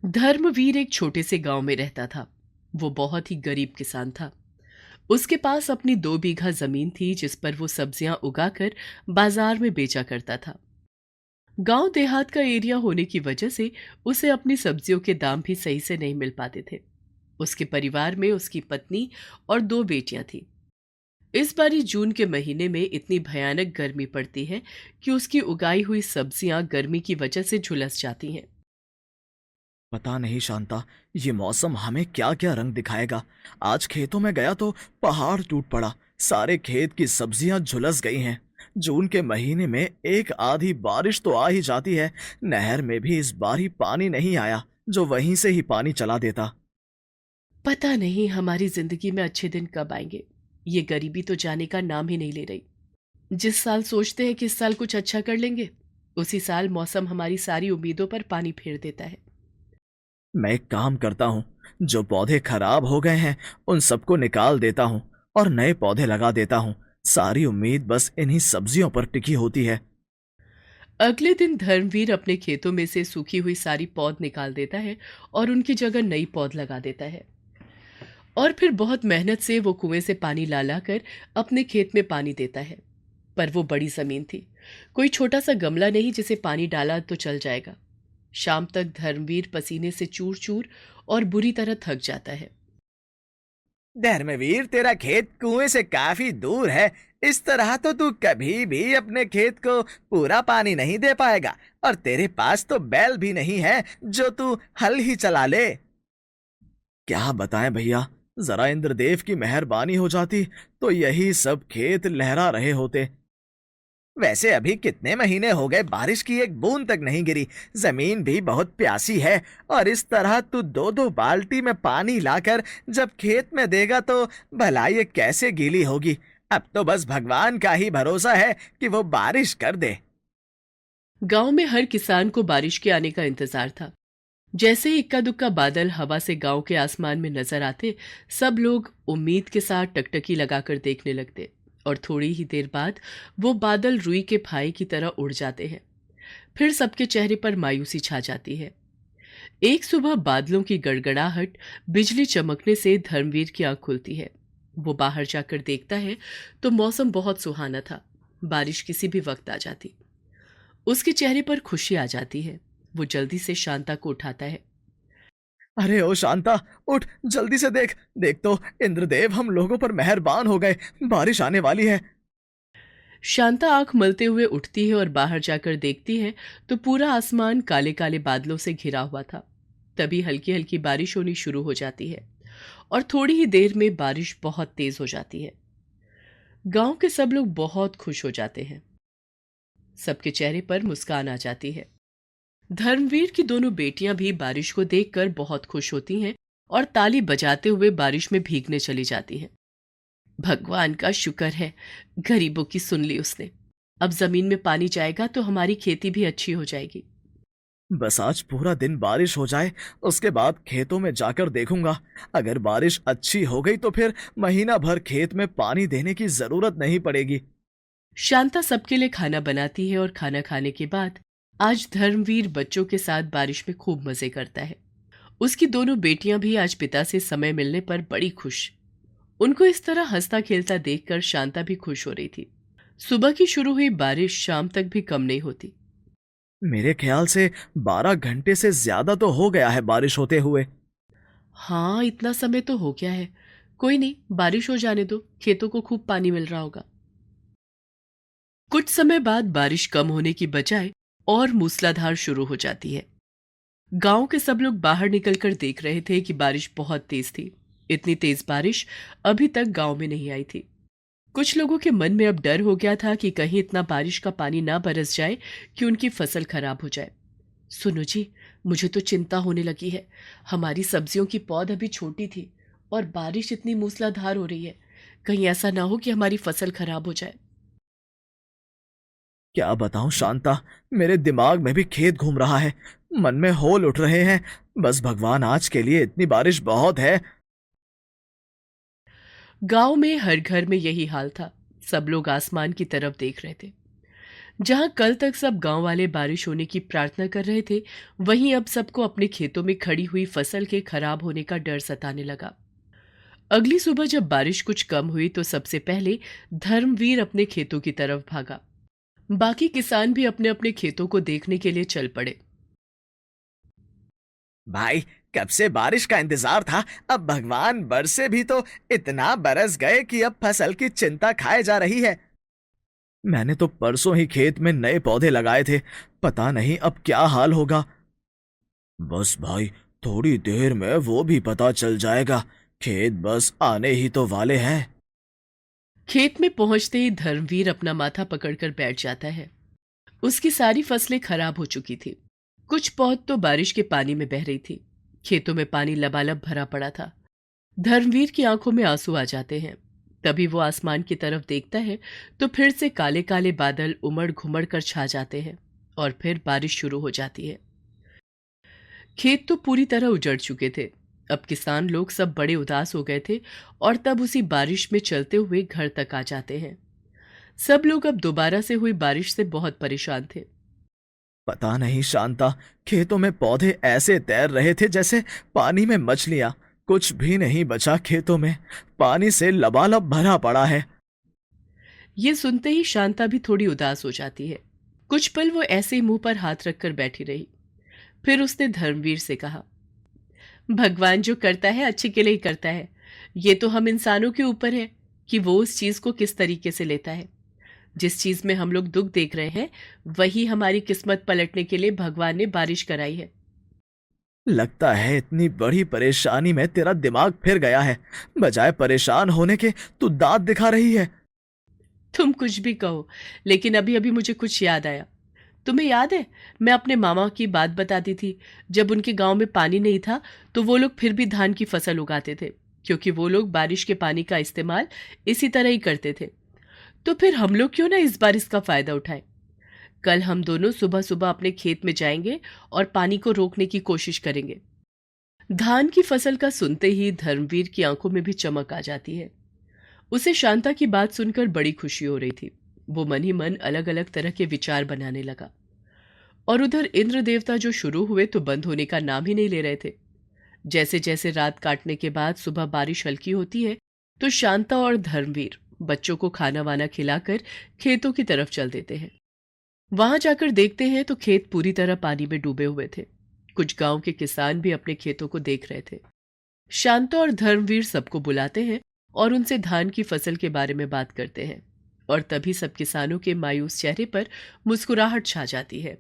धर्मवीर एक छोटे से गांव में रहता था। वो बहुत ही गरीब किसान था। उसके पास अपनी 2 बीघा जमीन थी जिस पर वो सब्जियां उगाकर बाजार में बेचा करता था। गांव देहात का एरिया होने की वजह से उसे अपनी सब्जियों के दाम भी सही से नहीं मिल पाते थे। उसके परिवार में उसकी पत्नी और 2 बेटियां थीं। इस बारी जून के महीने में इतनी भयानक गर्मी पड़ती है कि उसकी उगाई हुई सब्जियां गर्मी की वजह से झुलस जाती हैं। पता नहीं शांता, ये मौसम हमें क्या क्या रंग दिखाएगा। आज खेतों में गया तो पहाड़ टूट पड़ा। सारे खेत की सब्जियां झुलस गई हैं। जून के महीने में एक आधी बारिश तो आ ही जाती है। नहर में भी इस बार ही पानी नहीं आया जो वहीं से ही पानी चला देता। पता नहीं हमारी जिंदगी में अच्छे दिन कब आएंगे। ये गरीबी तो जाने का नाम ही नहीं ले रही। जिस साल सोचते हैं कि इस साल कुछ अच्छा कर लेंगे, उसी साल मौसम हमारी सारी उम्मीदों पर पानी फेर देता है। मैं एक काम करता हूँ, जो पौधे खराब हो गए हैं उन सबको निकाल देता हूँ और नए पौधे लगा देता हूँ। सारी उम्मीद बस इन्हीं सब्जियों पर टिकी होती है। अगले दिन धर्मवीर अपने खेतों में से सूखी हुई सारी पौध निकाल देता है और उनकी जगह नई पौध लगा देता है। और फिर बहुत मेहनत से वो कुएं से पानी ला ला कर अपने खेत में पानी देता है। पर वो बड़ी जमीन थी, कोई छोटा सा गमला नहीं जिसे पानी डाला तो चल जाएगा। शाम तक धर्मवीर पसीने से चूर चूर और बुरी तरह थक जाता है। धर्मवीर, तेरा खेत कुएं से काफी दूर है। इस तरह तो तू कभी भी अपने खेत को पूरा पानी नहीं दे पाएगा। और तेरे पास तो बैल भी नहीं है जो तू हल ही चला ले। क्या बताएं भैया, जरा इंद्रदेव की मेहरबानी हो जाती तो यही सब खेत लहरा रहे होते। वैसे अभी कितने महीने हो गए बारिश की एक बूंद तक नहीं गिरी। जमीन भी बहुत प्यासी है। और इस तरह तू 2-2 बाल्टी में पानी लाकर जब खेत में देगा तो भला ये कैसे गीली होगी। अब तो बस भगवान का ही भरोसा है कि वो बारिश कर दे। गांव में हर किसान को बारिश के आने का इंतजार था। जैसे ही इक्का दुक्का बादल हवा से गांव के आसमान में नजर आते, सब लोग उम्मीद के साथ टकटकी लगाकर देखने लगते। और थोड़ी ही देर बाद वो बादल रुई के फाहे की तरह उड़ जाते हैं। फिर सबके चेहरे पर मायूसी छा जाती है। एक सुबह बादलों की गड़गड़ाहट, बिजली चमकने से धर्मवीर की आंख खुलती है। वो बाहर जाकर देखता है तो मौसम बहुत सुहाना था। बारिश किसी भी वक्त आ जाती। उसके चेहरे पर खुशी आ जाती है। वो जल्दी से शांता को उठाता है। अरे ओ शांता, उठ जल्दी से देख। देख तो इंद्रदेव हम लोगों पर मेहरबान हो गए। बारिश आने वाली है। शांता आंख मलते हुए उठती है और बाहर जाकर देखती है तो पूरा आसमान काले काले बादलों से घिरा हुआ था। तभी हल्की हल्की बारिश होनी शुरू हो जाती है और थोड़ी ही देर में बारिश बहुत तेज हो जाती है। गांव के सब लोग बहुत खुश हो जाते हैं। सबके चेहरे पर मुस्कान आ जाती है। धर्मवीर की 2 बेटियां भी बारिश को देखकर बहुत खुश होती हैं और ताली बजाते हुए बारिश में भीगने चली जाती हैं। भगवान का शुक्र है, गरीबों की सुन ली उसने। अब जमीन में पानी जाएगा तो हमारी खेती भी अच्छी हो जाएगी। बस आज पूरा दिन बारिश हो जाए, उसके बाद खेतों में जाकर देखूंगा। अगर बारिश अच्छी हो गई तो फिर महीना भर खेत में पानी देने की जरूरत नहीं पड़ेगी। शांता सबके लिए खाना बनाती है और खाना खाने के बाद आज धर्मवीर बच्चों के साथ बारिश में खूब मजे करता है। उसकी 2 बेटियां भी आज पिता से समय मिलने पर बड़ी खुश। उनको इस तरह हंसता खेलता देखकर शांता भी खुश हो रही थी। सुबह की शुरू हुई बारिश शाम तक भी कम नहीं होती। मेरे ख्याल से 12 घंटे से ज्यादा तो हो गया है बारिश होते हुए। हाँ, इतना समय तो हो गया है। कोई नहीं, बारिश हो जाने दो, खेतों को खूब पानी मिल रहा होगा। कुछ समय बाद बारिश कम होने की बजाय और मूसलाधार शुरू हो जाती है। गांव के सब लोग बाहर निकलकर देख रहे थे कि बारिश बहुत तेज थी। इतनी तेज बारिश अभी तक गांव में नहीं आई थी। कुछ लोगों के मन में अब डर हो गया था कि कहीं इतना बारिश का पानी ना बरस जाए कि उनकी फसल खराब हो जाए। सुनो जी, मुझे तो चिंता होने लगी है। हमारी सब्जियों की पौध अभी छोटी थी और बारिश इतनी मूसलाधार हो रही है। कहीं ऐसा ना हो कि हमारी फसल खराब हो जाए। क्या बताऊं शांता, मेरे दिमाग में भी खेत घूम रहा है। मन में होल उठ रहे हैं। बस भगवान, आज के लिए इतनी बारिश बहुत है। गांव में हर घर में यही हाल था। सब लोग आसमान की तरफ देख रहे थे। जहां कल तक सब गांव वाले बारिश होने की प्रार्थना कर रहे थे, वहीं अब सबको अपने खेतों में खड़ी हुई फसल के खराब होने का डर सताने लगा। अगली सुबह जब बारिश कुछ कम हुई तो सबसे पहले धर्मवीर अपने खेतों की तरफ भागा। बाकी किसान भी अपने अपने खेतों को देखने के लिए चल पड़े। भाई, कब से बारिश का इंतजार था, अब भगवान बरसे भी तो इतना बरस गए कि अब फसल की चिंता खाए जा रही है। मैंने तो परसों ही खेत में नए पौधे लगाए थे, पता नहीं अब क्या हाल होगा। बस भाई, थोड़ी देर में वो भी पता चल जाएगा, खेत बस आने ही तो वाले हैं। खेत में पहुंचते ही धर्मवीर अपना माथा पकड़कर बैठ जाता है। उसकी सारी फसलें खराब हो चुकी थी। कुछ पौध तो बारिश के पानी में बह रही थी। खेतों में पानी लबालब भरा पड़ा था। धर्मवीर की आंखों में आंसू आ जाते हैं। तभी वो आसमान की तरफ देखता है तो फिर से काले काले बादल उमड़ घुमड़ कर छा जाते हैं और फिर बारिश शुरू हो जाती है। खेत तो पूरी तरह उजड़ चुके थे। अब किसान लोग सब बड़े उदास हो गए थे और तब उसी बारिश में चलते हुए घर तक आ जाते हैं। सब लोग अब दोबारा से हुई बारिश से बहुत परेशान थे। पता नहीं शांता, खेतों में पौधे ऐसे तैर रहे थे जैसे पानी में मछलियां। कुछ भी नहीं बचा खेतों में, पानी से लबालब भरा पड़ा है। ये सुनते ही शांता भी थोड़ी उदास हो जाती है। कुछ पल वो ऐसे ही मुंह पर हाथ रखकर बैठी रही। फिर उसने धर्मवीर से कहा, भगवान जो करता है अच्छे के लिए ही करता है। ये तो हम इंसानों के ऊपर है कि वो उस चीज को किस तरीके से लेता है। जिस चीज में हम लोग दुख देख रहे हैं, वही हमारी किस्मत पलटने के लिए भगवान ने बारिश कराई है। लगता है इतनी बड़ी परेशानी में तेरा दिमाग फिर गया है। बजाय परेशान होने के तू दांत दिखा रही है। तुम कुछ भी कहो, लेकिन अभी अभी मुझे कुछ याद आया। तुम्हें याद है, मैं अपने मामा की बात बताती थी। जब उनके गांव में पानी नहीं था तो वो लोग फिर भी धान की फसल उगाते थे, क्योंकि वो लोग बारिश के पानी का इस्तेमाल इसी तरह ही करते थे। तो फिर हम लोग क्यों ना इस बार इसका फायदा उठाएं। कल हम दोनों सुबह सुबह अपने खेत में जाएंगे और पानी को रोकने की कोशिश करेंगे। धान की फसल का सुनते ही धर्मवीर की आंखों में भी चमक आ जाती है। उसे शांता की बात सुनकर बड़ी खुशी हो रही थी। वो मन ही मन अलग अलग तरह के विचार बनाने लगा। और उधर इंद्र देवता जो शुरू हुए तो बंद होने का नाम ही नहीं ले रहे थे। जैसे जैसे रात काटने के बाद सुबह बारिश हल्की होती है तो शांता और धर्मवीर बच्चों को खाना वाना खिलाकर खेतों की तरफ चल देते हैं। वहां जाकर देखते हैं तो खेत पूरी तरह पानी में डूबे हुए थे। कुछ गांव के किसान भी अपने खेतों को देख रहे थे। शांता और धर्मवीर सबको बुलाते हैं और उनसे धान की फसल के बारे में बात करते हैं। और तभी सब किसानों के मायूस चेहरे पर मुस्कुराहट छा जाती है।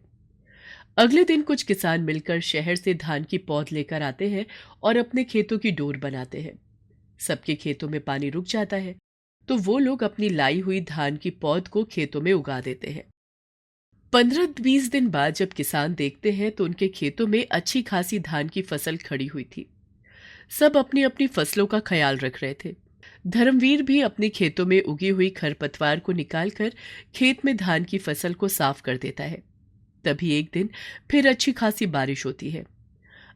अगले दिन कुछ किसान मिलकर शहर से धान की पौध लेकर आते हैं और अपने खेतों की डोर बनाते हैं। सबके खेतों में पानी रुक जाता है तो वो लोग अपनी लाई हुई धान की पौध को खेतों में उगा देते हैं। 15-20 दिन बाद जब किसान देखते हैं तो उनके खेतों में अच्छी खासी धान की फसल खड़ी हुई थी। सब अपनी अपनी फसलों का ख्याल रख रहे थे। धर्मवीर भी अपने खेतों में उगी हुई खरपतवार को निकालकर खेत में धान की फसल को साफ कर देता है। तभी एक दिन फिर अच्छी खासी बारिश होती है।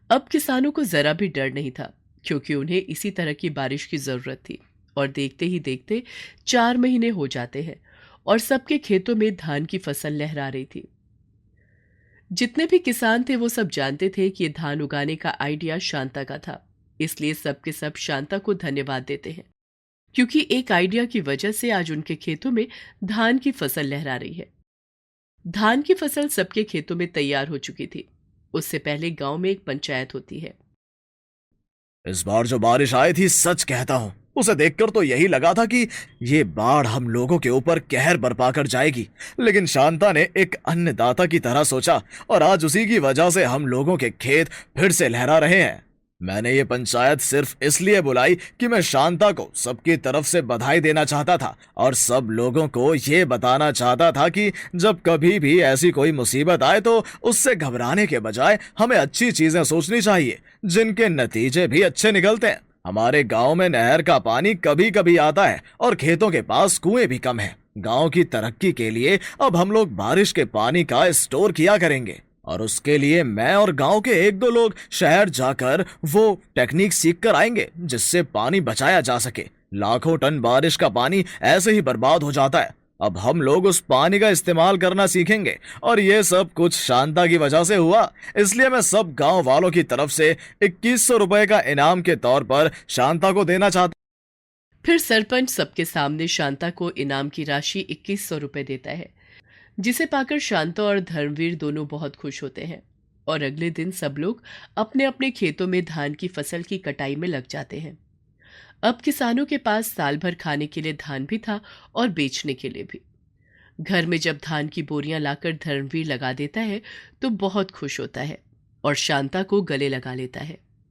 अब किसानों को जरा भी डर नहीं था, क्योंकि उन्हें इसी तरह की बारिश की जरूरत थी। और देखते ही देखते 4 महीने हो जाते हैं और सबके खेतों में धान की फसल लहरा रही थी। जितने भी किसान थे वो सब जानते थे कि ये धान उगाने का आइडिया शांता का था। इसलिए सबके सब शांता को धन्यवाद देते हैं, क्योंकि एक आइडिया की वजह से आज उनके खेतों में धान की फसल लहरा रही है। धान की फसल सबके खेतों में तैयार हो चुकी थी। उससे पहले गांव में एक पंचायत होती है। इस बार जो बारिश आई थी, सच कहता हूँ, उसे देखकर तो यही लगा था कि ये बाढ़ हम लोगों के ऊपर कहर बरपा कर जाएगी। लेकिन शांता ने एक अन्नदाता की तरह सोचा और आज उसी की वजह से हम लोगों के खेत फिर से लहरा रहे हैं। मैंने ये पंचायत सिर्फ इसलिए बुलाई कि मैं शांता को सबकी तरफ से बधाई देना चाहता था और सब लोगों को ये बताना चाहता था कि जब कभी भी ऐसी कोई मुसीबत आए तो उससे घबराने के बजाय हमें अच्छी चीजें सोचनी चाहिए, जिनके नतीजे भी अच्छे निकलते हैं। हमारे गांव में नहर का पानी कभी कभी आता है और खेतों के पास कुएं भी कम है। गांव की तरक्की के लिए अब हम लोग बारिश के पानी का स्टोर किया करेंगे और उसके लिए मैं और गांव के 1-2 लोग शहर जाकर वो टेक्निक सीख कर आएंगे जिससे पानी बचाया जा सके। लाखों टन बारिश का पानी ऐसे ही बर्बाद हो जाता है। अब हम लोग उस पानी का इस्तेमाल करना सीखेंगे और ये सब कुछ शांता की वजह से हुआ। इसलिए मैं सब गांव वालों की तरफ से 2100 रुपए का इनाम के तौर पर शांता को देना चाहता। फिर सरपंच सबके सामने शांता को इनाम की राशि 2100 रुपये देता है, जिसे पाकर शांता और धर्मवीर दोनों बहुत खुश होते हैं। और अगले दिन सब लोग अपने अपने खेतों में धान की फसल की कटाई में लग जाते हैं। अब किसानों के पास साल भर खाने के लिए धान भी था और बेचने के लिए भी। घर में जब धान की बोरियां लाकर धर्मवीर लगा देता है तो बहुत खुश होता है और शांता को गले लगा लेता है।